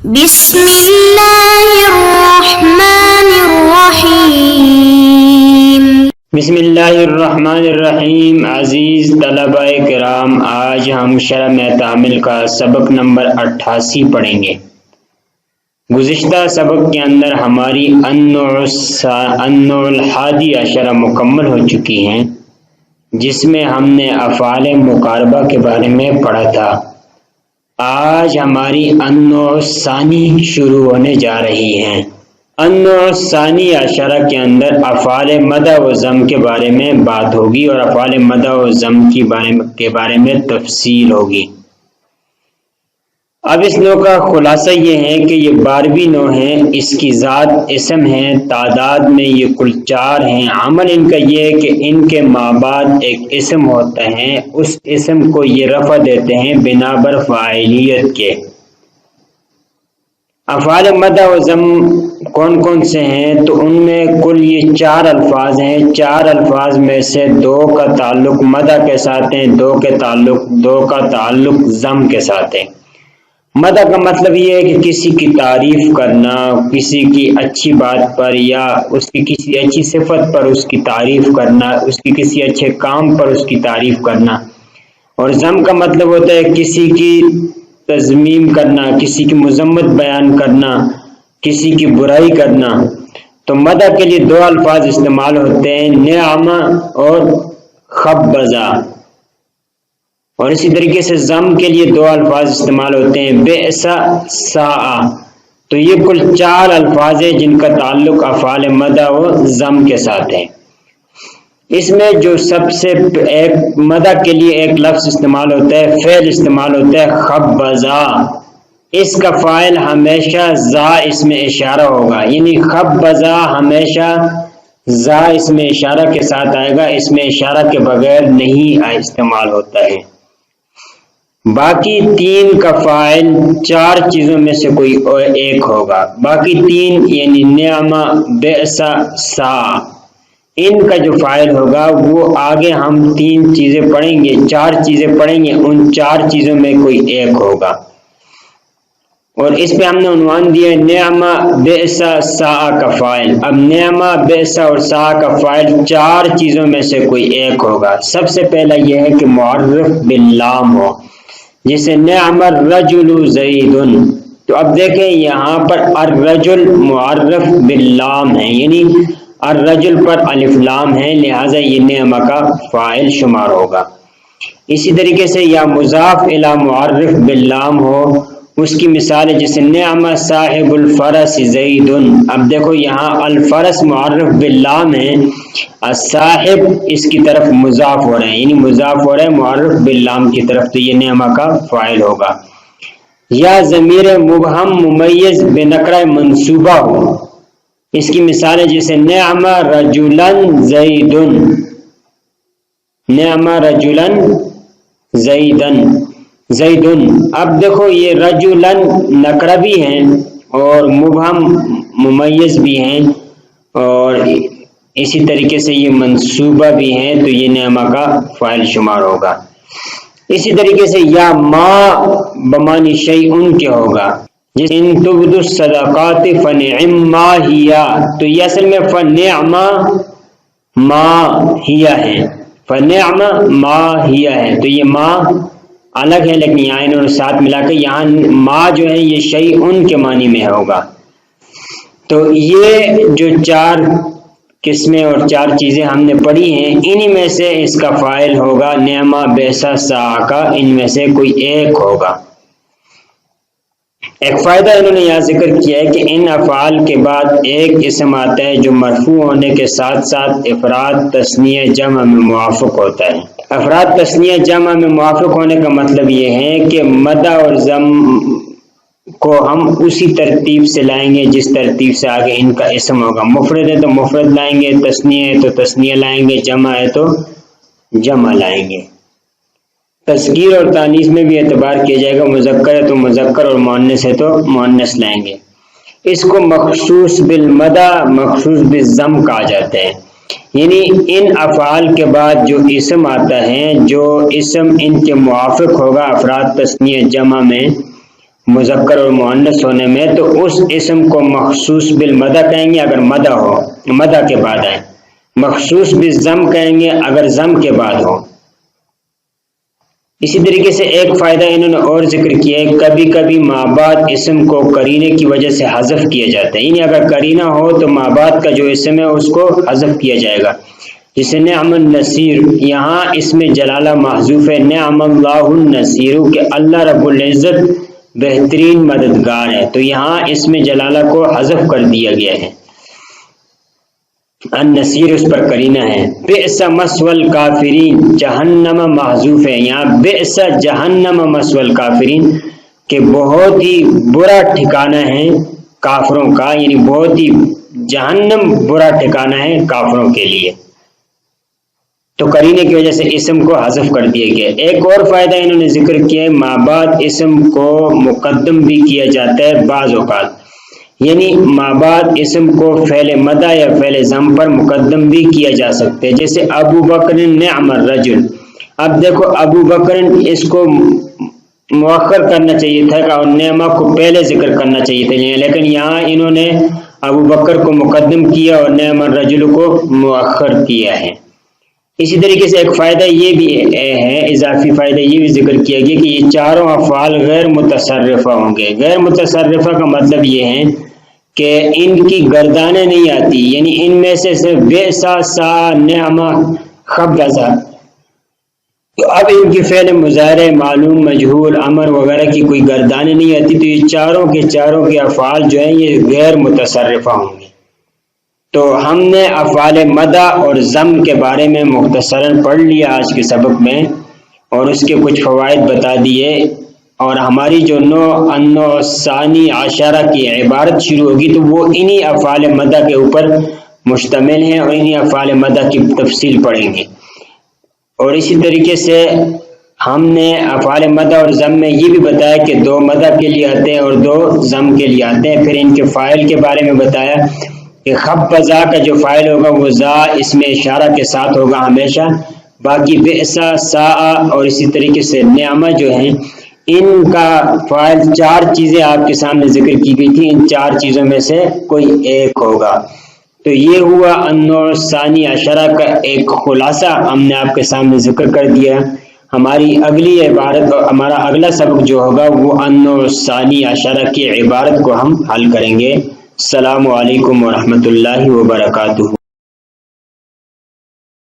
بسم اللہ الرحمن الرحیم۔ بسم اللہ الرحمن الرحیم۔ عزیز طلبہ کرام، آج ہم شرح تعامل کا سبق نمبر 88 پڑھیں گے۔ گزشتہ سبق کے اندر ہماری النوع الحادی عشرہ مکمل ہو چکی ہیں، جس میں ہم نے افعال مقاربہ کے بارے میں پڑھا تھا۔ آج ہماری النوع الثانی شروع ہونے جا رہی ہیں۔ النوع الثانی عشرہ کے اندر افعال مدح و ضم کے بارے میں بات ہوگی اور افعال مدح و ضم کے بارے میں تفصیل ہوگی۔ اب اس نوع کا خلاصہ یہ ہے کہ یہ 12ویں نوع ہے، اس کی ذات اسم ہے، تعداد میں یہ کل 4 ہیں۔ عمل ان کا یہ ہے کہ ان کے ماں بعد ایک اسم ہوتا ہے، اس اسم کو یہ رفع دیتے ہیں بنا بر فاعلیت کے۔ افعال مدح و ضم کون کون سے ہیں؟ تو ان میں کل یہ 4 الفاظ ہیں۔ 4 الفاظ میں سے 2 کا تعلق مدح کے ساتھ ہے، 2 کا تعلق ضم کے ساتھ ہے۔ مدح کا مطلب یہ ہے کہ کسی کی تعریف کرنا، کسی کی اچھی بات پر یا اس کی کسی اچھی صفت پر اس کی تعریف کرنا، اس کی کسی اچھے کام پر اس کی تعریف کرنا۔ اور ضم کا مطلب ہوتا ہے کسی کی تذمیم کرنا، کسی کی مذمت بیان کرنا، کسی کی برائی کرنا۔ تو مدح کے لیے 2 الفاظ استعمال ہوتے ہیں، نعم اور خبزہ۔ اور اسی طریقے سے ضم کے لیے 2 الفاظ استعمال ہوتے ہیں، بئس ساء۔ تو یہ کل 4 الفاظ ہیں جن کا تعلق افعال مدح و ضم کے ساتھ ہے۔ اس میں جو سب سے ایک مدح کے لیے ایک لفظ استعمال ہوتا ہے، فعل استعمال ہوتا ہے خبزہ۔ اس کا فاعل ہمیشہ ذا اسم اشارہ ہوگا، یعنی خبزہ ہمیشہ ذا اسم اشارہ کے ساتھ آئے گا، اسم اشارہ کے بغیر نہیں استعمال ہوتا ہے۔ باقی 3 کا فاعل 4 چیزوں میں سے کوئی ایک ہوگا، باقی 3 یعنی نعم، بئس، ساء، ان کا جو فاعل ہوگا وہ آگے ہم 3 چیزیں پڑھیں گے، 4 چیزیں پڑھیں گے، ان 4 چیزوں میں کوئی ایک ہوگا۔ اور اس پہ ہم نے عنوان دیا نعم، بئس، ساء کا فاعل۔ اب نعم، بئس اور ساء کا فاعل 4 چیزوں میں سے کوئی ایک ہوگا۔ سب سے پہلا یہ ہے کہ معرف باللام ہو، جیسے نعم الرجل زید۔ تو اب دیکھیں یہاں پر الرجل معرف باللام ہے، یعنی الرجل پر الف لام ہے، لہذا یہ نعم کا فاعل شمار ہوگا۔ اسی طریقے سے یا مضاف الی معرف باللام ہو، اس کی مثال ہے جیسے نعم صاحب الفرس زید۔ اب دیکھو یہاں الفرس معرف باللام ہے، الصاحب اس کی طرف مضاف ہو رہے ہیں، یعنی مضاف ہو رہے ہیں معرف باللام کی طرف، تو یہ نعم کا فاعل ہوگا۔ یا ضمیر مبہم ممیز بنکرہ منصوبہ ہو، اس کی مثال ہے جیسے نعم رجلا زید، نعم رجلا زیدن زیدن۔ اب دیکھو یہ رجلا نکرہ بھی ہیں اور مبہم ممیز بھی ہیں، اور اسی طریقے سے یہ منصوبہ بھی ہیں، تو یہ نعم کا فاعل شمار ہوگا۔ اسی طریقے سے یا ما بمانی شیئن کے ہوگا، جس ان تبدو الصدقات فنعم ما ہی، تو یہ اصل میں فنعم ما ہی ہے، فنعم ما ہی ہے، تو یہ ما الگ ہے لیکن یہاں انہوں نے ساتھ ملا کے یہاں ما جو ہے یہ شیئن کے معنی میں ہوگا۔ تو یہ جو 4 قسمیں اور 4 چیزیں ہم نے پڑھی ہیں، انہی میں سے اس کا فاعل ہوگا نعم، بئس، ساء کا، ان میں سے کوئی ایک ہوگا۔ ایک فائدہ انہوں نے یہاں ذکر کیا ہے کہ ان افعال کے بعد ایک اسم آتا ہے جو مرفوع ہونے کے ساتھ ساتھ افراد تثنیہ جمع میں موافق ہوتا ہے۔ افراد تثنیہ جمع میں موافق ہونے کا مطلب یہ ہے کہ مدح اور ضم کو ہم اسی ترتیب سے لائیں گے جس ترتیب سے آگے ان کا اسم ہوگا۔ مفرد ہے تو مفرد لائیں گے، تثنیہ ہے تو تثنیہ لائیں گے، جمع ہے تو جمع لائیں گے۔ تذکیر اور تانیث میں بھی اعتبار کیا جائے گا، مذکر ہے تو مذکر اور مؤنث ہے تو مؤنث لائیں گے۔ اس کو مخصوص بالمدح، مخصوص بالضم کہا جاتا ہے، یعنی ان افعال کے بعد جو اسم آتا ہے، جو اسم ان کے موافق ہوگا افراد تثنیہ جمع میں مذکر اور مؤنث ہونے میں، تو اس اسم کو مخصوص بالمدح کہیں گے اگر مدح ہو، مدح کے بعد آئے، مخصوص بالضم کہیں گے اگر ضم کے بعد ہو۔ اسی طریقے سے ایک فائدہ انہوں نے اور ذکر کیا ہے، کبھی کبھی ما بعد اسم کو قرینے کی وجہ سے حذف کیا جاتا ہے، یعنی اگر قرینہ ہو تو ما بعد کا جو اسم ہے اس کو حذف کیا جائے گا، جسے نعم النصیر، یہاں اس میں جلالہ محذوف ہے، نعم اللہ النصیر، کہ اللہ رب العزت بہترین مددگار ہے، تو یہاں اس میں جلالہ کو حذف کر دیا گیا ہے، النصیر اس پر قرینہ ہے۔ بئس مثوى الکافرین، جہنم محذوف ہے، یہاں بئس جہنم مثوى الکافرین، کہ بہت ہی برا ٹھکانہ ہے کافروں کا، یعنی بہت ہی جہنم برا ٹھکانہ ہے کافروں کے لیے، تو قرینے کی وجہ سے اسم کو حذف کر دیا گیا۔ ایک اور فائدہ انہوں نے ذکر کیا ہے، ما بعد اسم کو مقدم بھی کیا جاتا ہے بعض اوقات، یعنی ما بعد اسم کو فعل مدح یا فعل ضم پر مقدم بھی کیا جا سکتے ہیں، جیسے ابو بکر نعم الرجل۔ اب دیکھو ابو بکر اس کو مؤخر کرنا چاہیے تھا اور نعمہ کو پہلے ذکر کرنا چاہیے تھا، لیکن یہاں انہوں نے ابو بکر کو مقدم کیا اور نعم الرجل کو مؤخر کیا ہے۔ اسی طریقے سے ایک فائدہ یہ بھی ہے، اضافی فائدہ یہ بھی ذکر کیا گیا کہ یہ چاروں افعال غیر متصرفہ ہوں گے۔ غیر متصرفہ کا مطلب یہ ہے کہ ان کی گردانیں نہیں آتی، یعنی ان میں سے صرف بئسا، سا، نعمہ، خبزا، تو اب ان کی فعل مضارع، معلوم، مجہول، امر وغیرہ کی کوئی گردانیں نہیں آتی، تو یہ چاروں کے افعال جو ہیں یہ غیر متصرفہ ہوں گے۔ تو ہم نے افعال مدح اور ضم کے بارے میں مختصراً پڑھ لیا آج کے سبق میں، اور اس کے کچھ فوائد بتا دیے، اور ہماری جو النوع الثانی عشرہ کی عبارت شروع ہوگی تو وہ انہی افعال مدح کے اوپر مشتمل ہیں، اور انہی افعال مدح کی تفصیل پڑھیں گے۔ اور اسی طریقے سے ہم نے افعال مدح اور ضم میں یہ بھی بتایا کہ دو مدح کے لیے آتے ہیں اور دو ضم کے لیے آتے ہیں، پھر ان کے فاعل کے بارے میں بتایا کہ خبزا کا جو فاعل ہوگا وہ زا اس میں اشارہ کے ساتھ ہوگا ہمیشہ، باقی بئسا، سا اور اسی طریقے سے نعمہ جو ہیں ان کا فاعل چار چیزیں آپ کے سامنے ذکر کی گئی تھی، ان چار چیزوں میں سے کوئی ایک ہوگا۔ تو یہ ہوا النوع الثانی عشرہ کا ایک خلاصہ ہم نے آپ کے سامنے ذکر کر دیا۔ ہماری اگلی عبارت اور ہمارا اگلا سبق جو ہوگا وہ النوع الثانی عشرہ کی عبارت کو ہم حل کریں گے۔ السلام علیکم ورحمۃ اللہ وبرکاتہ۔